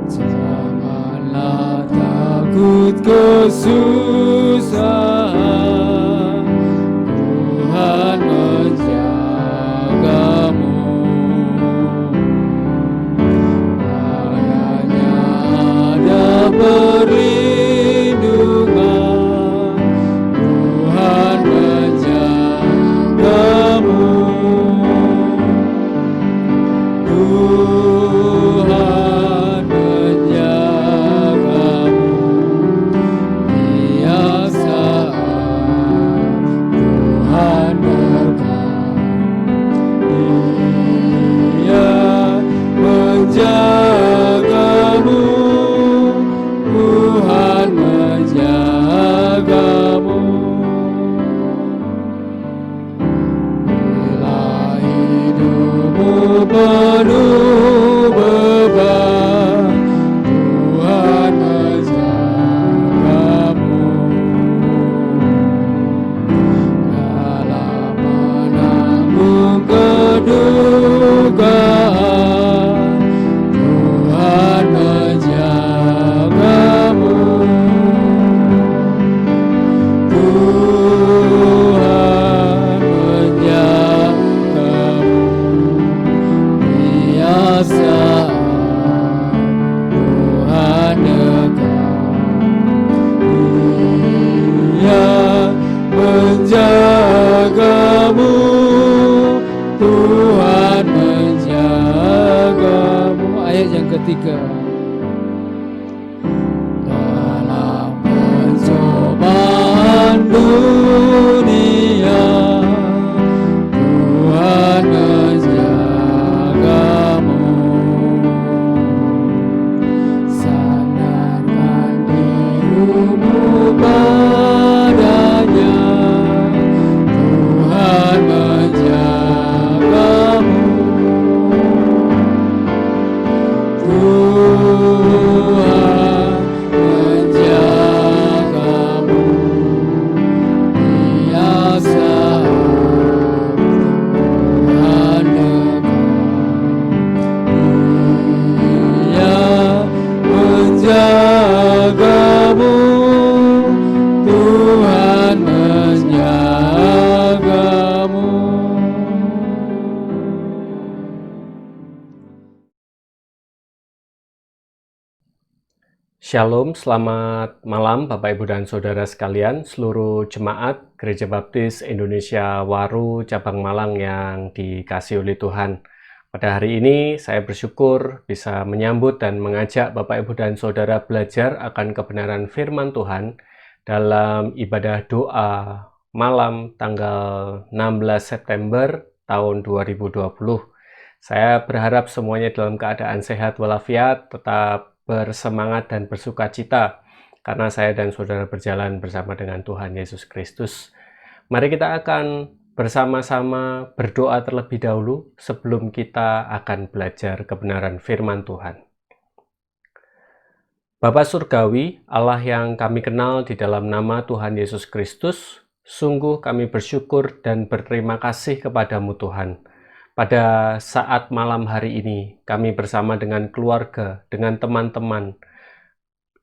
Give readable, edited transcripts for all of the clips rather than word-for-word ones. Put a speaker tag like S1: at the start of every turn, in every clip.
S1: Janganlah takut kesusahan, Tuhan menjagamu. Padanya ada perlindungan, Tuhan menjagamu. Tuhan menjagamu, Dia saat Tuhan dekat. Dia menjagamu, Tuhan menjagamu. Bila hidupmu penuh beban, Tuhan menjagamu. Dalam menanggung kedukaan, Tuhan menjagamu. Tuhan menjagamu, Dia saat Tuhan dekat. Dia menjagamu, Tuhan menjagamu. Ayat yang ketiga. Dalam pencobaan dunia, Tuhan menjagamu. Sandarkan dirimu padanya, Tuhan menjagamu. Tuhan menjagamu, Dia saat Tuhan dekat. Dia menjagamu, Tuhan menjagamu.
S2: Shalom, selamat malam Bapak Ibu dan Saudara sekalian, seluruh jemaat Gereja Baptis Indonesia Waru Cabang Malang yang dikasihi oleh Tuhan. Pada hari ini saya bersyukur bisa menyambut dan mengajak Bapak Ibu dan Saudara belajar akan kebenaran firman Tuhan dalam ibadah doa malam tanggal 16 September tahun 2020. Saya berharap semuanya dalam keadaan sehat walafiat, tetap bersemangat dan bersukacita karena saya dan saudara berjalan bersama dengan Tuhan Yesus Kristus. Mari kita akan bersama-sama berdoa terlebih dahulu sebelum kita akan belajar kebenaran firman Tuhan. Bapa Surgawi, Allah yang kami kenal di dalam nama Tuhan Yesus Kristus, sungguh kami bersyukur dan berterima kasih kepadamu Tuhan. Pada saat malam hari ini, kami bersama dengan keluarga, dengan teman-teman,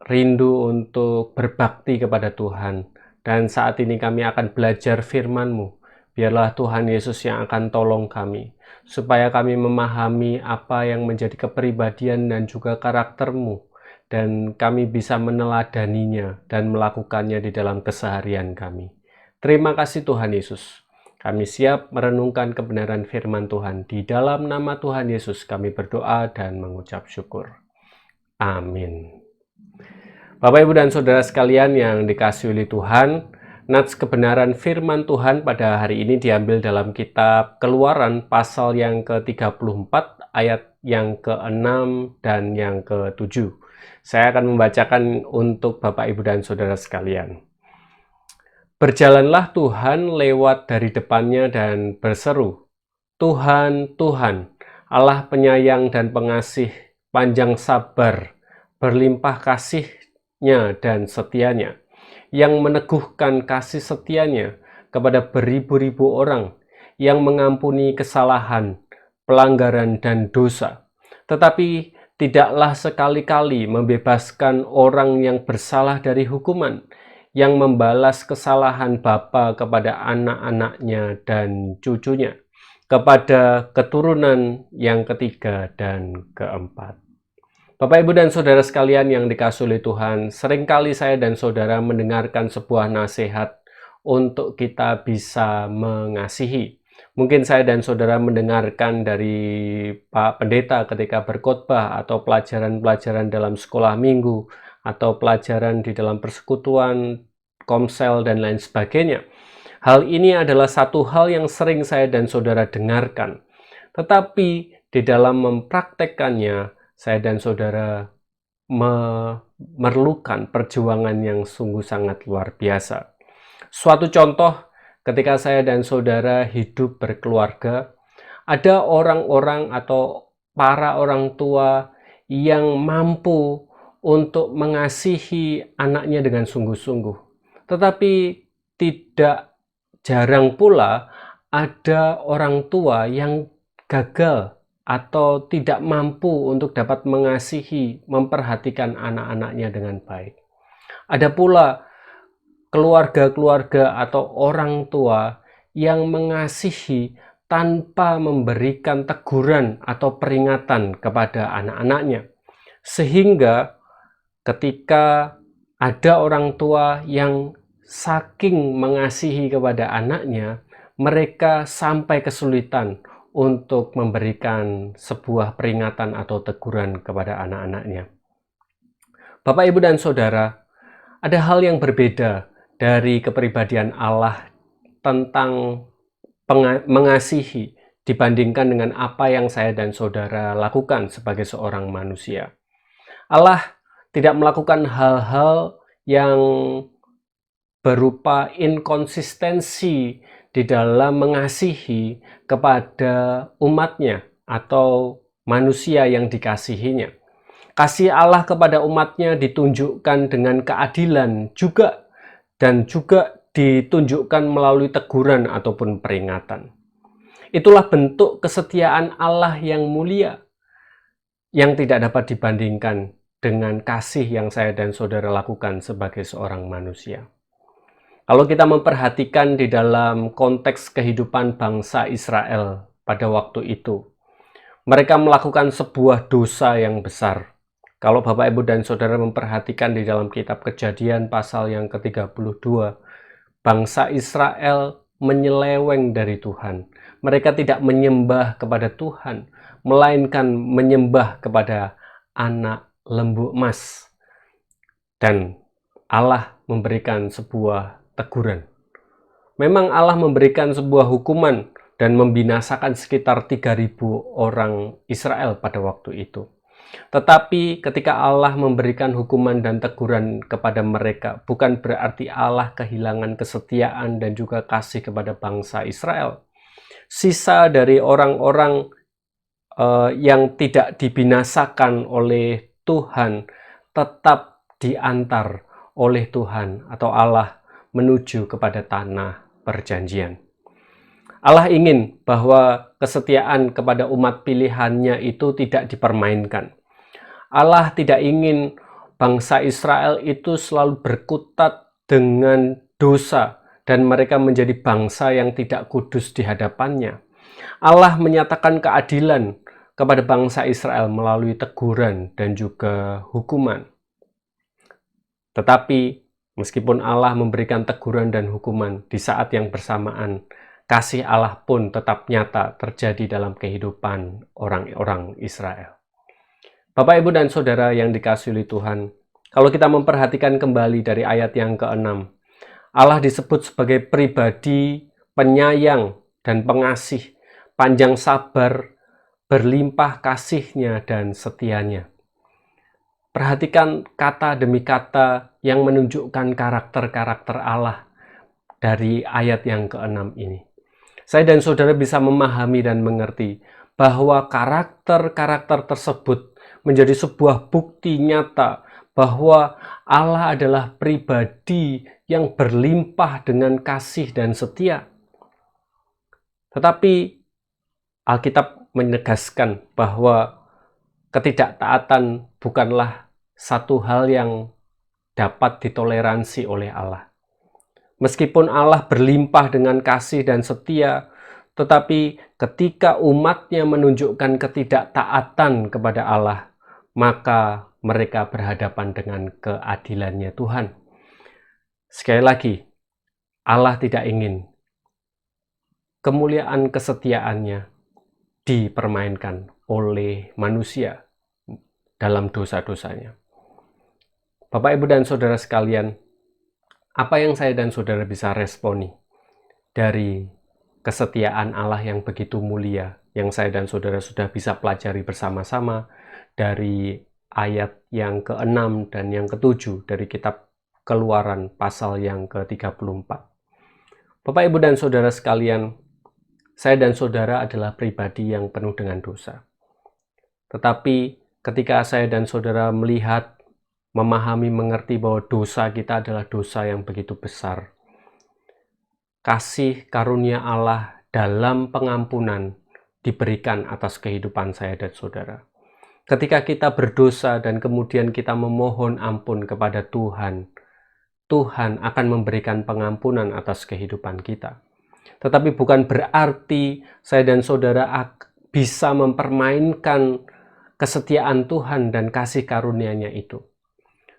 S2: rindu untuk berbakti kepada Tuhan. Dan saat ini kami akan belajar firman-Mu. Biarlah Tuhan Yesus yang akan tolong kami, supaya kami memahami apa yang menjadi kepribadian dan juga karakter-Mu, dan kami bisa meneladaninya dan melakukannya di dalam keseharian kami. Terima kasih Tuhan Yesus. Kami siap merenungkan kebenaran firman Tuhan. Di dalam nama Tuhan Yesus kami berdoa dan mengucap syukur. Amin. Bapak, Ibu, dan Saudara sekalian yang dikasihi oleh Tuhan, nats kebenaran firman Tuhan pada hari ini diambil dalam kitab Keluaran pasal yang ke-34, ayat yang ke-6 dan yang ke-7. Saya akan membacakan untuk Bapak, Ibu, dan Saudara sekalian. Berjalanlah Tuhan lewat dari depannya dan berseru, Tuhan, Tuhan, Allah penyayang dan pengasih, panjang sabar, berlimpah kasihnya dan setianya, yang meneguhkan kasih setianya kepada beribu-ribu orang, yang mengampuni kesalahan, pelanggaran, dan dosa, tetapi tidaklah sekali-kali membebaskan orang yang bersalah dari hukuman, yang membalas kesalahan bapa kepada anak-anaknya dan cucunya, kepada keturunan yang ketiga dan keempat. Bapak, Ibu, dan Saudara sekalian yang dikasihi oleh Tuhan, seringkali saya dan Saudara mendengarkan sebuah nasihat untuk kita bisa mengasihi. Mungkin saya dan Saudara mendengarkan dari Pak Pendeta ketika berkhotbah, atau pelajaran-pelajaran dalam sekolah minggu, atau pelajaran di dalam persekutuan, komsel, dan lain sebagainya. Hal ini adalah satu hal yang sering saya dan Saudara dengarkan. Tetapi di dalam mempraktekkannya, saya dan Saudara memerlukan perjuangan yang sungguh sangat luar biasa. Suatu contoh, ketika saya dan Saudara hidup berkeluarga, ada orang-orang atau para orang tua yang mampu untuk mengasihi anaknya dengan sungguh-sungguh. Tetapi tidak jarang pula ada orang tua yang gagal atau tidak mampu untuk dapat mengasihi, memperhatikan anak-anaknya dengan baik. Ada pula keluarga-keluarga atau orang tua yang mengasihi tanpa memberikan teguran atau peringatan kepada anak-anaknya. Sehingga ketika ada orang tua yang saking mengasihi kepada anaknya, mereka sampai kesulitan untuk memberikan sebuah peringatan atau teguran kepada anak-anaknya. Bapak, Ibu, dan Saudara, ada hal yang berbeda dari kepribadian Allah tentang mengasihi dibandingkan dengan apa yang saya dan Saudara lakukan sebagai seorang manusia. Allah tidak melakukan hal-hal yang berupa inkonsistensi di dalam mengasihi kepada umatnya atau manusia yang dikasihinya. Kasih Allah kepada umatnya ditunjukkan dengan keadilan juga, dan juga ditunjukkan melalui teguran ataupun peringatan. Itulah bentuk kesetiaan Allah yang mulia, yang tidak dapat dibandingkan dengan kasih yang saya dan Saudara lakukan sebagai seorang manusia. Kalau kita memperhatikan di dalam konteks kehidupan bangsa Israel pada waktu itu, mereka melakukan sebuah dosa yang besar. Kalau Bapak, Ibu, dan Saudara memperhatikan di dalam kitab Kejadian pasal yang ke-32, bangsa Israel menyeleweng dari Tuhan. Mereka tidak menyembah kepada Tuhan, melainkan menyembah kepada anak lembu emas. Dan Allah memberikan sebuah teguran. Memang Allah memberikan sebuah hukuman dan membinasakan sekitar 3.000 orang Israel pada waktu itu. Tetapi ketika Allah memberikan hukuman dan teguran kepada mereka, bukan berarti Allah kehilangan kesetiaan dan juga kasih kepada bangsa Israel. Sisa dari orang-orang yang tidak dibinasakan oleh Tuhan tetap diantar oleh Tuhan atau Allah menuju kepada tanah perjanjian. Allah ingin bahwa kesetiaan kepada umat pilihannya itu tidak dipermainkan. Allah tidak ingin bangsa Israel itu selalu berkutat dengan dosa dan mereka menjadi bangsa yang tidak kudus di hadapannya. Allah menyatakan keadilan kepada bangsa Israel melalui teguran dan juga hukuman. Tetapi meskipun Allah memberikan teguran dan hukuman, di saat yang bersamaan, kasih Allah pun tetap nyata terjadi dalam kehidupan orang-orang Israel. Bapak, Ibu, dan Saudara yang dikasihi oleh Tuhan, kalau kita memperhatikan kembali dari ayat yang ke-6, Allah disebut sebagai pribadi penyayang dan pengasih, panjang sabar, berlimpah kasihnya dan setianya. Perhatikan kata demi kata yang menunjukkan karakter-karakter Allah dari ayat yang ke-6 ini. Saya dan saudara bisa memahami dan mengerti bahwa karakter-karakter tersebut menjadi sebuah bukti nyata bahwa Allah adalah pribadi yang berlimpah dengan kasih dan setia. Tetapi Alkitab menegaskan bahwa ketidaktaatan bukanlah satu hal yang dapat ditoleransi oleh Allah. Meskipun Allah berlimpah dengan kasih dan setia, tetapi ketika umatnya menunjukkan ketidaktaatan kepada Allah, maka mereka berhadapan dengan keadilannya Tuhan. Sekali lagi, Allah tidak ingin kemuliaan kesetiaannya dipermainkan oleh manusia dalam dosa-dosanya. Bapak, Ibu, dan Saudara sekalian, apa yang saya dan saudara bisa responi dari kesetiaan Allah yang begitu mulia yang saya dan saudara sudah bisa pelajari bersama-sama dari ayat yang ke-6 dan yang ke-7 dari kitab Keluaran pasal yang ke-34. Bapak, Ibu, dan saudara sekalian, saya dan saudara adalah pribadi yang penuh dengan dosa. Tetapi ketika saya dan saudara melihat, memahami, mengerti bahwa dosa kita adalah dosa yang begitu besar, kasih karunia Allah dalam pengampunan diberikan atas kehidupan saya dan saudara. Ketika kita berdosa dan kemudian kita memohon ampun kepada Tuhan, Tuhan akan memberikan pengampunan atas kehidupan kita. Tetapi bukan berarti saya dan saudara bisa mempermainkan kesetiaan Tuhan dan kasih karunia-Nya itu.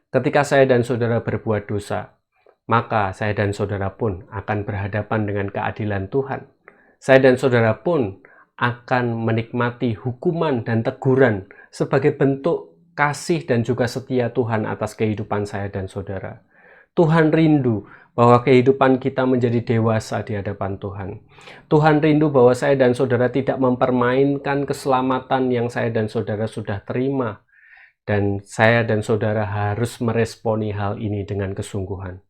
S2: Ketika saya dan saudara berbuat dosa, maka saya dan saudara pun akan berhadapan dengan keadilan Tuhan. Saya dan saudara pun akan menikmati hukuman dan teguran sebagai bentuk kasih dan juga setia Tuhan atas kehidupan saya dan saudara. Tuhan rindu bahwa kehidupan kita menjadi dewasa di hadapan Tuhan. Tuhan rindu bahwa saya dan saudara tidak mempermainkan keselamatan yang saya dan saudara sudah terima. Dan saya dan saudara harus meresponi hal ini dengan kesungguhan.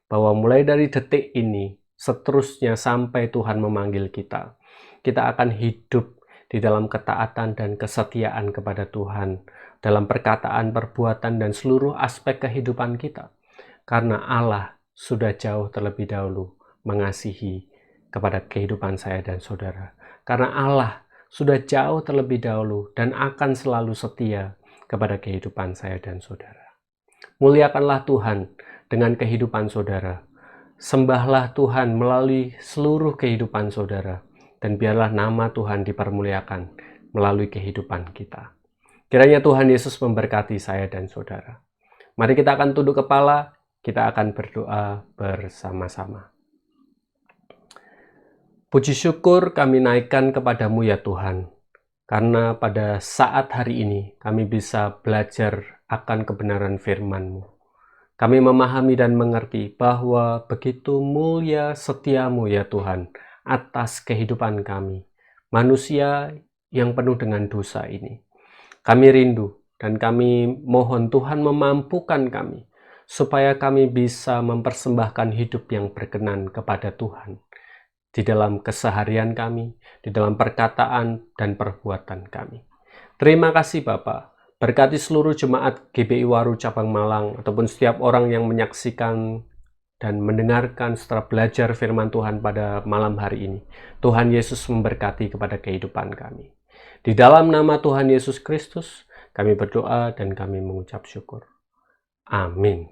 S2: Bahwa mulai dari detik ini, seterusnya sampai Tuhan memanggil kita, kita akan hidup di dalam ketaatan dan kesetiaan kepada Tuhan, dalam perkataan, perbuatan, dan seluruh aspek kehidupan kita. Karena Allah sudah jauh terlebih dahulu mengasihi kepada kehidupan saya dan saudara. Karena Allah sudah jauh terlebih dahulu dan akan selalu setia kepada kehidupan saya dan saudara. Muliakanlah Tuhan dengan kehidupan saudara. Sembahlah Tuhan melalui seluruh kehidupan saudara. Dan biarlah nama Tuhan dipermuliakan melalui kehidupan kita. Kiranya Tuhan Yesus memberkati saya dan saudara. Mari kita akan tunduk kepala, kita akan berdoa bersama-sama. Puji syukur kami naikkan kepadamu ya Tuhan, karena pada saat hari ini kami bisa belajar akan kebenaran firman-Mu. Kami memahami dan mengerti bahwa begitu mulia setiamu ya Tuhan atas kehidupan kami, manusia yang penuh dengan dosa ini. Kami rindu dan kami mohon Tuhan memampukan kami supaya kami bisa mempersembahkan hidup yang berkenan kepada Tuhan di dalam keseharian kami, di dalam perkataan dan perbuatan kami. Terima kasih Bapa. Berkati seluruh jemaat GBI Waru Cabang Malang ataupun setiap orang yang menyaksikan dan mendengarkan setelah belajar firman Tuhan pada malam hari ini. Tuhan Yesus memberkati kepada kehidupan kami. Di dalam nama Tuhan Yesus Kristus, kami berdoa dan kami mengucap syukur. Amin.